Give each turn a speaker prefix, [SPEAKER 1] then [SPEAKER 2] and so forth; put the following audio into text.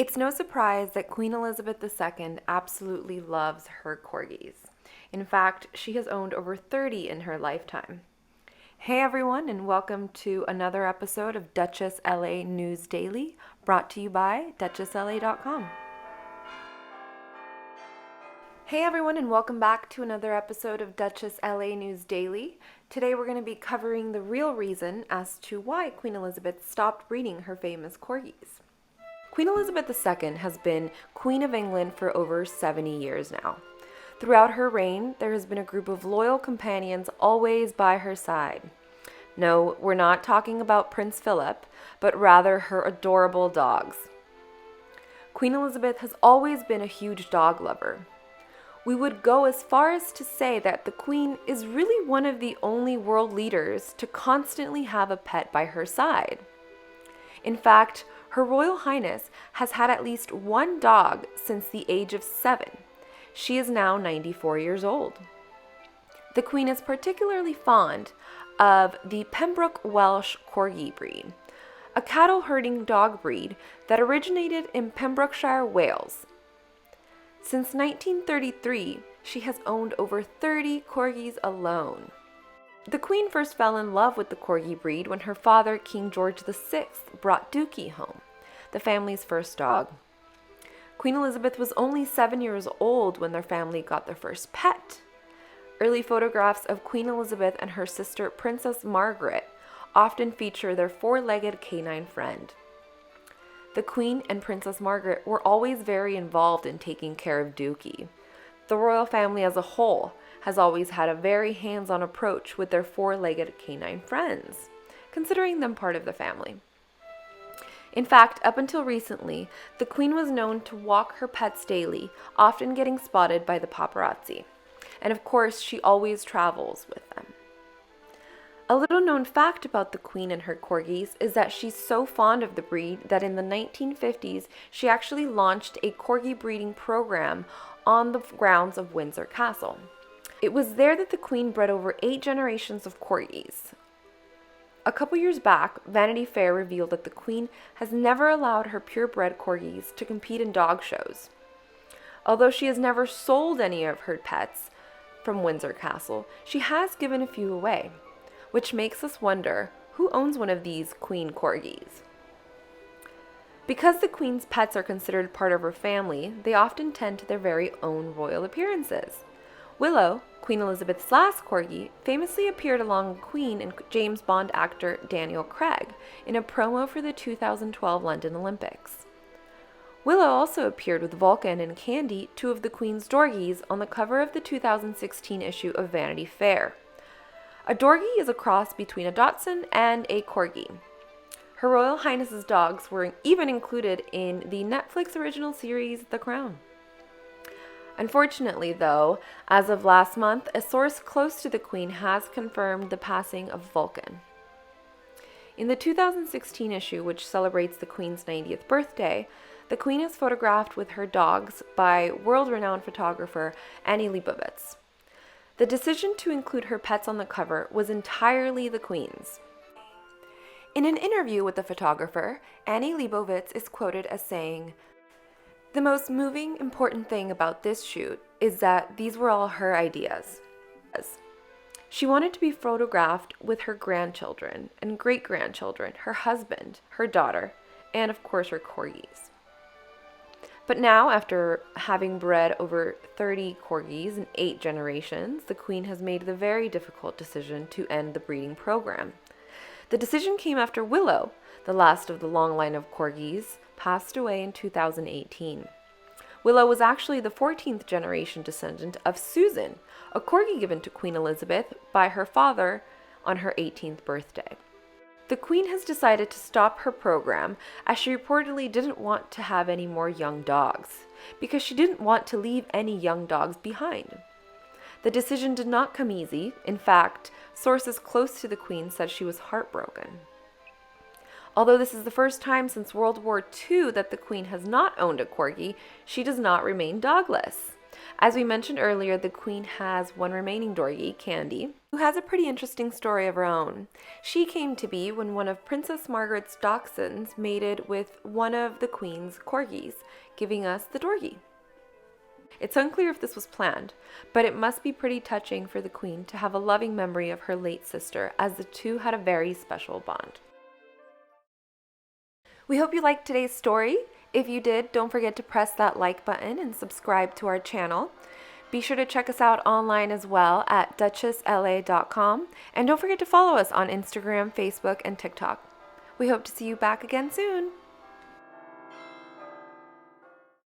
[SPEAKER 1] It's no surprise that Queen Elizabeth II absolutely loves her corgis. In fact, she has owned over 30 in her lifetime. Hey everyone, and welcome to another episode of Duchess LA News Daily, brought to you by DuchessLA.com. Hey everyone, and welcome back to another episode of Duchess LA News Daily. Today we're going to be covering the real reason as to why Queen Elizabeth stopped breeding her famous corgis. Queen Elizabeth II has been Queen of England for over 70 years now. Throughout her reign, there has been a group of loyal companions always by her side. No, we're not talking about Prince Philip, but rather her adorable dogs. Queen Elizabeth has always been a huge dog lover. We would go as far as to say that the Queen is really one of the only world leaders to constantly have a pet by her side. In fact, Her Royal Highness has had at least one dog since the age of 7. She is now 94 years old. The Queen is particularly fond of the Pembroke Welsh Corgi breed, a cattle herding dog breed that originated in Pembrokeshire, Wales. Since 1933, she has owned over 30 corgis alone. The Queen first fell in love with the corgi breed when her father, King George VI, brought Dookie home, the family's first dog. Queen Elizabeth was only 7 years old when their family got their first pet. Early photographs of Queen Elizabeth and her sister, Princess Margaret, often feature their four-legged canine friend. The Queen and Princess Margaret were always very involved in taking care of Dookie. The royal family as a whole has always had a very hands-on approach with their four-legged canine friends, considering them part of the family. In fact, up until recently, the Queen was known to walk her pets daily, often getting spotted by the paparazzi. And of course, she always travels with them. A little known fact about the Queen and her corgis is that she's so fond of the breed that in the 1950s, she actually launched a corgi breeding program on the grounds of Windsor Castle. It was there that the Queen bred over 8 generations of corgis. A couple years back, Vanity Fair revealed that the Queen has never allowed her purebred corgis to compete in dog shows. Although she has never sold any of her pets from Windsor Castle, she has given a few away, which makes us wonder who owns one of these Queen corgis. Because the Queen's pets are considered part of her family, they often tend to their very own royal appearances. Willow, Queen Elizabeth's last corgi, famously appeared along the Queen and James Bond actor Daniel Craig in a promo for the 2012 London Olympics. Willow also appeared with Vulcan and Candy, 2 of the Queen's dorgies, on the cover of the 2016 issue of Vanity Fair. A dorgie is a cross between a Dachshund and a corgi. Her Royal Highness's dogs were even included in the Netflix original series The Crown. Unfortunately, though, as of last month, a source close to the Queen has confirmed the passing of Vulcan. In the 2016 issue, which celebrates the Queen's 90th birthday, the Queen is photographed with her dogs by world-renowned photographer Annie Leibovitz. The decision to include her pets on the cover was entirely the Queen's. In an interview with the photographer, Annie Leibovitz is quoted as saying, "The most moving, important thing about this shoot is that these were all her ideas. She wanted to be photographed with her grandchildren and great-grandchildren, her husband, her daughter, and of course her corgis. But now, after having bred over 30 corgis in 8 generations, the Queen has made the very difficult decision to end the breeding program. The decision came after Willow, the last of the long line of corgis, passed away in 2018. Willow was actually the 14th generation descendant of Susan, a corgi given to Queen Elizabeth by her father on her 18th birthday. The Queen has decided to stop her program as she reportedly didn't want to have any more young dogs, because she didn't want to leave any young dogs behind. The decision did not come easy. In fact, sources close to the Queen said she was heartbroken. Although this is the first time since World War II that the Queen has not owned a corgi, she does not remain dogless. As we mentioned earlier, the Queen has one remaining Dorgy, Candy, who has a pretty interesting story of her own. She came to be when one of Princess Margaret's dachshunds mated with one of the Queen's Corgis, giving us the Dorgy. It's unclear if this was planned, but it must be pretty touching for the Queen to have a loving memory of her late sister, as the two had a very special bond. We hope you liked today's story. If you did, don't forget to press that like button and subscribe to our channel. Be sure to check us out online as well at duchessla.com, and don't forget to follow us on Instagram, Facebook, and TikTok. We hope to see you back again soon.